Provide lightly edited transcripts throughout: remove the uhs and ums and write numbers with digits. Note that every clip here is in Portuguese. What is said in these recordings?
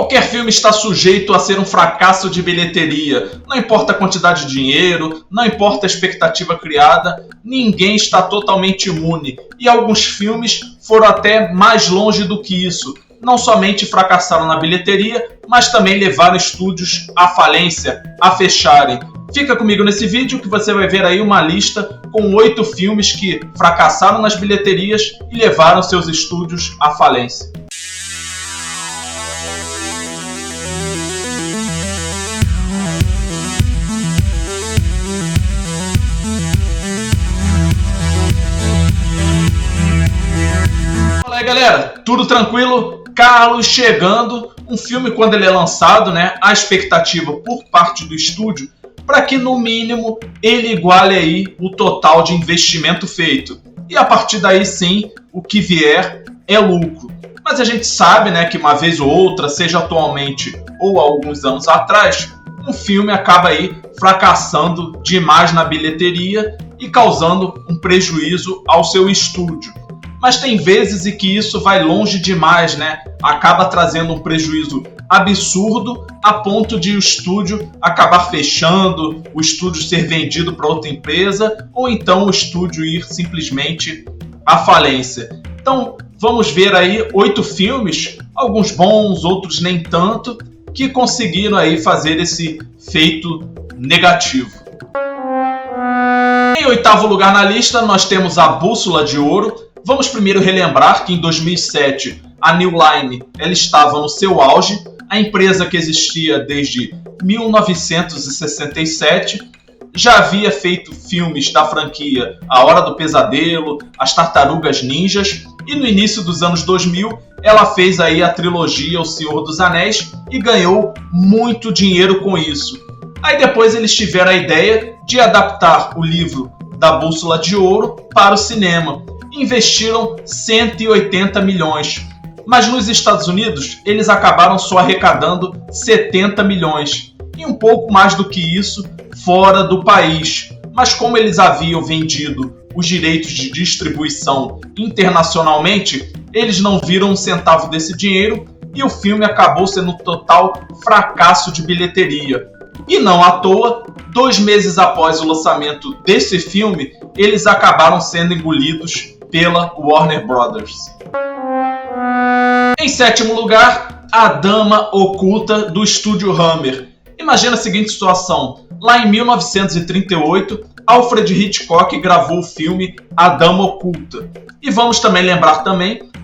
Qualquer filme está sujeito a ser um fracasso de bilheteria. Não importa a quantidade de dinheiro, não importa a expectativa criada, ninguém está totalmente imune. E alguns filmes foram até mais longe do que isso. Não somente fracassaram na bilheteria, mas também levaram estúdios à falência, a fecharem. Fica comigo nesse vídeo que você vai ver aí uma lista com 8 filmes que fracassaram nas bilheterias e levaram seus estúdios à falência. Fala aí, galera, tudo tranquilo? Carlos chegando. Um filme, quando ele é lançado, a expectativa por parte do estúdio para que no mínimo ele iguale aí o total de investimento feito. E a partir daí sim, o que vier é lucro. Mas a gente sabe que uma vez ou outra, seja atualmente ou há alguns anos atrás, um filme acaba aí fracassando demais na bilheteria e causando um prejuízo ao seu estúdio. Mas tem vezes em que isso vai longe demais, acaba trazendo um prejuízo absurdo a ponto de o estúdio acabar fechando, o estúdio ser vendido para outra empresa ou então o estúdio ir simplesmente à falência. Então vamos ver aí 8 filmes, alguns bons, outros nem tanto, que conseguiram aí fazer esse feito negativo. Em 8º lugar na lista nós temos A Bússola de Ouro. Vamos primeiro relembrar que em 2007 a New Line ela estava no seu auge, a empresa que existia desde 1967, já havia feito filmes da franquia A Hora do Pesadelo, As Tartarugas Ninjas, e no início dos anos 2000 ela fez aí a trilogia O Senhor dos Anéis e ganhou muito dinheiro com isso. Aí depois eles tiveram a ideia de adaptar o livro da Bússola de Ouro para o cinema. Investiram 180 milhões. Mas nos Estados Unidos, eles acabaram só arrecadando 70 milhões. E um pouco mais do que isso fora do país. Mas como eles haviam vendido os direitos de distribuição internacionalmente, eles não viram um centavo desse dinheiro e o filme acabou sendo um total fracasso de bilheteria. E não à toa, 2 meses após o lançamento desse filme, eles acabaram sendo engolidos pela Warner Brothers. Em 7º lugar, A Dama Oculta, do estúdio Hammer. Imagina a seguinte situação. Lá em 1938, Alfred Hitchcock gravou o filme A Dama Oculta. E vamos também lembrar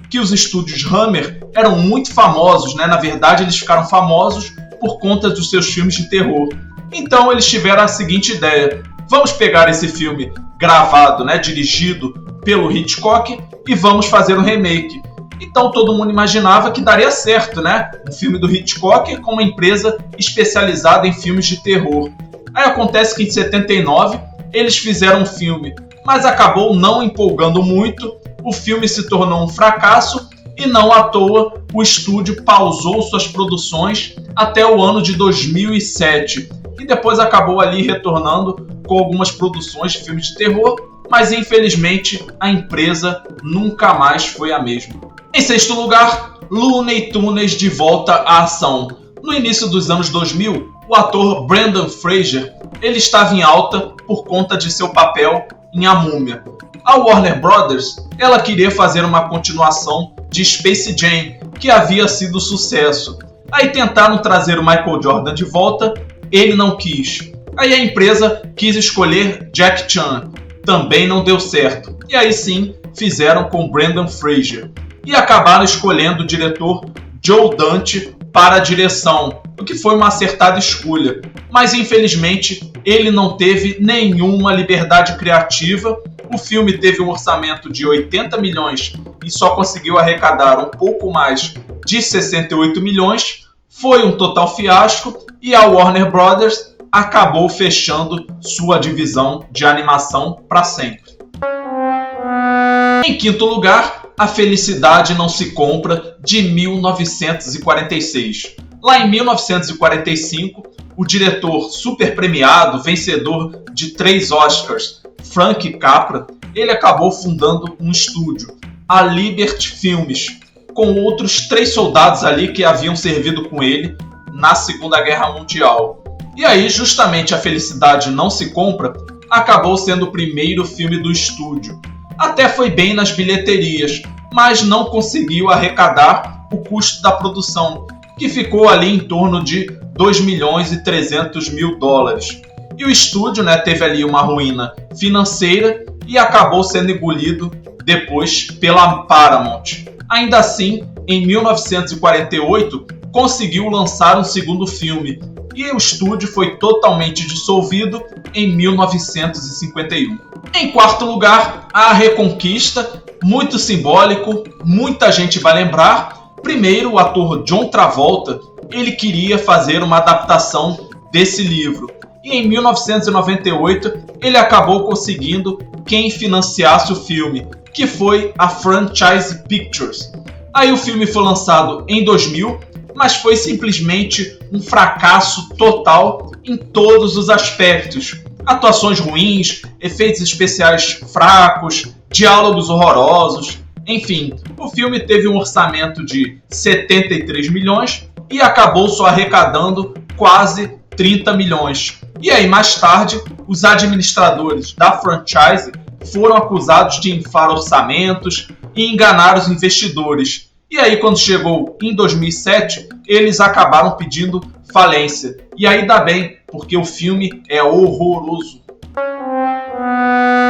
que os estúdios Hammer eram muito famosos, Na verdade, eles ficaram famosos por conta dos seus filmes de terror. Então eles tiveram a seguinte ideia. Vamos pegar esse filme gravado, dirigido pelo Hitchcock e vamos fazer um remake. Então todo mundo imaginava que daria certo, um filme do Hitchcock com uma empresa especializada em filmes de terror. Aí acontece que em 79 eles fizeram um filme, mas acabou não empolgando muito, o filme se tornou um fracasso e não à toa o estúdio pausou suas produções até o ano de 2007 e depois acabou ali retornando com algumas produções de filmes de terror, mas infelizmente a empresa nunca mais foi a mesma. Em 6º lugar, Looney Tunes de volta à ação. No início dos anos 2000, o ator Brendan Fraser ele estava em alta por conta de seu papel em A Múmia. A Warner Brothers ela queria fazer uma continuação de Space Jam, que havia sido sucesso. Aí tentaram trazer o Michael Jordan de volta, ele não quis. Aí a empresa quis escolher Jack Chan, também não deu certo. E aí sim, fizeram com Brendan Fraser. E acabaram escolhendo o diretor Joe Dante para a direção, o que foi uma acertada escolha. Mas infelizmente, ele não teve nenhuma liberdade criativa. O filme teve um orçamento de 80 milhões e só conseguiu arrecadar um pouco mais de 68 milhões. Foi um total fiasco e a Warner Brothers acabou fechando sua divisão de animação para sempre. Em 5º lugar, A Felicidade Não Se Compra, de 1946. Lá em 1945, o diretor super premiado, vencedor de 3 Oscars, Frank Capra, ele acabou fundando um estúdio, a Liberty Filmes. com outros 3 soldados ali que haviam servido com ele na Segunda Guerra Mundial. E aí, justamente a felicidade não se compra, acabou sendo o primeiro filme do estúdio. Até foi bem nas bilheterias, mas não conseguiu arrecadar o custo da produção, que ficou ali em torno de 2.300.000 dólares. E o estúdio, teve ali uma ruína financeira e acabou sendo engolido depois pela Paramount. Ainda assim, em 1948, conseguiu lançar um segundo filme, e o estúdio foi totalmente dissolvido em 1951. Em quarto lugar, A Reconquista, muito simbólico, muita gente vai lembrar. Primeiro, o ator John Travolta, ele queria fazer uma adaptação desse livro. E em 1998, ele acabou conseguindo quem financiasse o filme, que foi a Franchise Pictures. Aí o filme foi lançado em 2000, mas foi simplesmente um fracasso total em todos os aspectos. Atuações ruins, efeitos especiais fracos, diálogos horrorosos. Enfim, o filme teve um orçamento de 73 milhões e acabou só arrecadando quase 30 milhões. E aí, mais tarde, os administradores da franchise foram acusados de inflar orçamentos e enganar os investidores. E aí, quando chegou em 2007, eles acabaram pedindo falência. E aí dá bem, porque o filme é horroroso.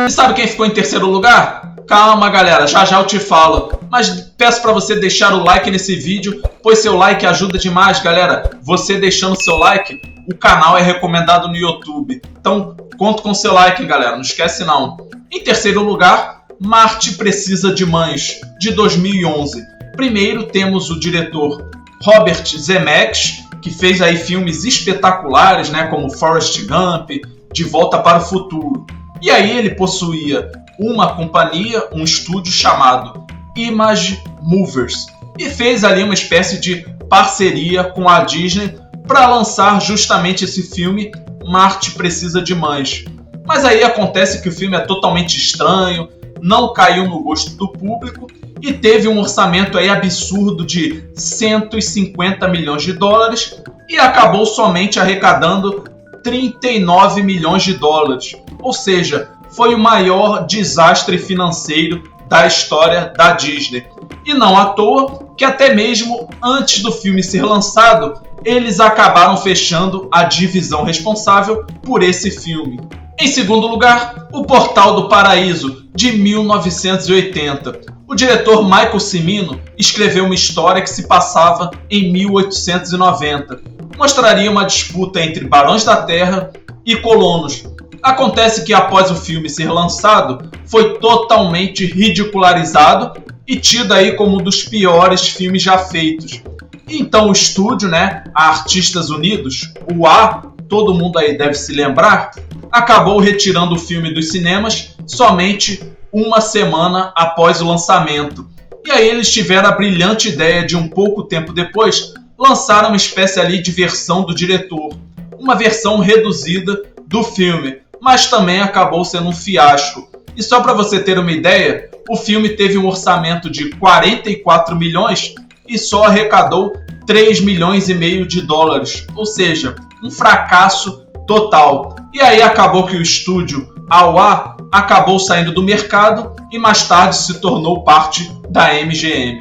E sabe quem ficou em terceiro lugar? Calma, galera, já já eu te falo. Mas peço para você deixar o like nesse vídeo, pois seu like ajuda demais, galera. Você deixando seu like, o canal é recomendado no YouTube. Então, conto com seu like, galera, não esquece não. Em terceiro lugar, Marte Precisa de Mães, de 2011. Primeiro temos o diretor Robert Zemeckis, que fez aí filmes espetaculares, como Forrest Gump, De Volta para o Futuro. E aí ele possuía uma companhia, um estúdio chamado Image Movers, e fez ali uma espécie de parceria com a Disney para lançar justamente esse filme, Marte Precisa de Mães. Mas aí acontece que o filme é totalmente estranho, não caiu no gosto do público e teve um orçamento aí absurdo de 150 milhões de dólares e acabou somente arrecadando 39 milhões de dólares. Ou seja, foi o maior desastre financeiro da história da Disney. E não à toa que até mesmo antes do filme ser lançado, eles acabaram fechando a divisão responsável por esse filme. Em segundo lugar, O Portal do Paraíso, de 1980. O diretor Michael Cimino escreveu uma história que se passava em 1890. Mostraria uma disputa entre barões da terra e colonos. Acontece que após o filme ser lançado, foi totalmente ridicularizado e tido aí como um dos piores filmes já feitos. Então o estúdio, a Artistas Unidos, o A, todo mundo aí deve se lembrar, acabou retirando o filme dos cinemas somente uma semana após o lançamento. E aí eles tiveram a brilhante ideia de um pouco tempo depois lançar uma espécie ali de versão do diretor, uma versão reduzida do filme, mas também acabou sendo um fiasco. E só para você ter uma ideia, o filme teve um orçamento de 44 milhões e só arrecadou 3 milhões e meio de dólares, ou seja, um fracasso total. E aí acabou que o estúdio AO-A acabou saindo do mercado e mais tarde se tornou parte da MGM.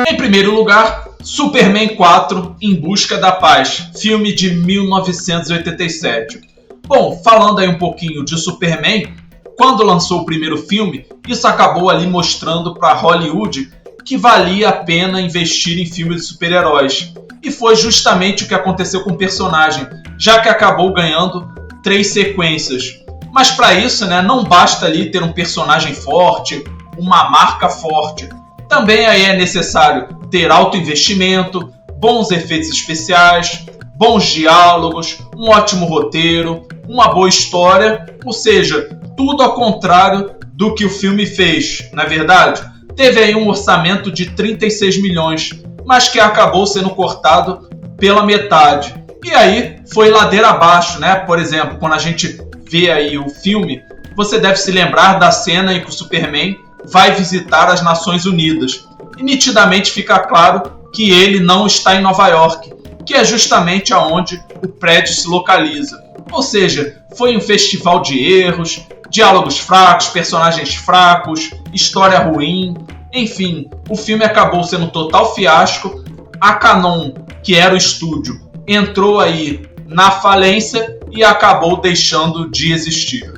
Em primeiro lugar, Superman 4 Em Busca da Paz, filme de 1987. Bom, falando aí um pouquinho de Superman, quando lançou o primeiro filme, isso acabou ali mostrando para Hollywood que valia a pena investir em filmes de super-heróis. E foi justamente o que aconteceu com o personagem, já que acabou ganhando 3 sequências. Mas para isso, não basta ali ter um personagem forte, uma marca forte. Também aí é necessário ter alto investimento, bons efeitos especiais, bons diálogos, um ótimo roteiro, uma boa história, ou seja, tudo ao contrário do que o filme fez, não é verdade? Teve aí um orçamento de 36 milhões, mas que acabou sendo cortado pela metade. E aí foi ladeira abaixo, Por exemplo, quando a gente vê aí o filme, você deve se lembrar da cena em que o Superman vai visitar as Nações Unidas. E nitidamente fica claro que ele não está em Nova York, que é justamente aonde o prédio se localiza. Ou seja, foi um festival de erros, diálogos fracos, personagens fracos, história ruim. Enfim, o filme acabou sendo um total fiasco. A Cannon, que era o estúdio, entrou aí na falência e acabou deixando de existir.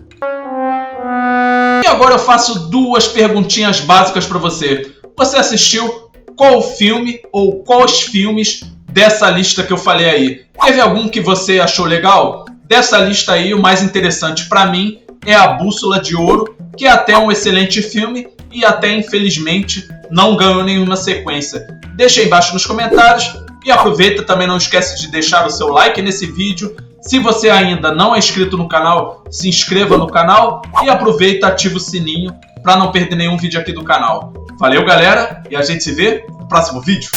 E agora eu faço duas perguntinhas básicas para você. Você assistiu qual filme ou quais filmes dessa lista que eu falei aí? Teve algum que você achou legal? Dessa lista aí, o mais interessante para mim é A Bússola de Ouro, que é até um excelente filme e até, infelizmente, não ganhou nenhuma sequência. Deixa aí embaixo nos comentários e aproveita, também não esquece de deixar o seu like nesse vídeo. Se você ainda não é inscrito no canal, se inscreva no canal e aproveita e ativa o sininho para não perder nenhum vídeo aqui do canal. Valeu, galera, e a gente se vê no próximo vídeo.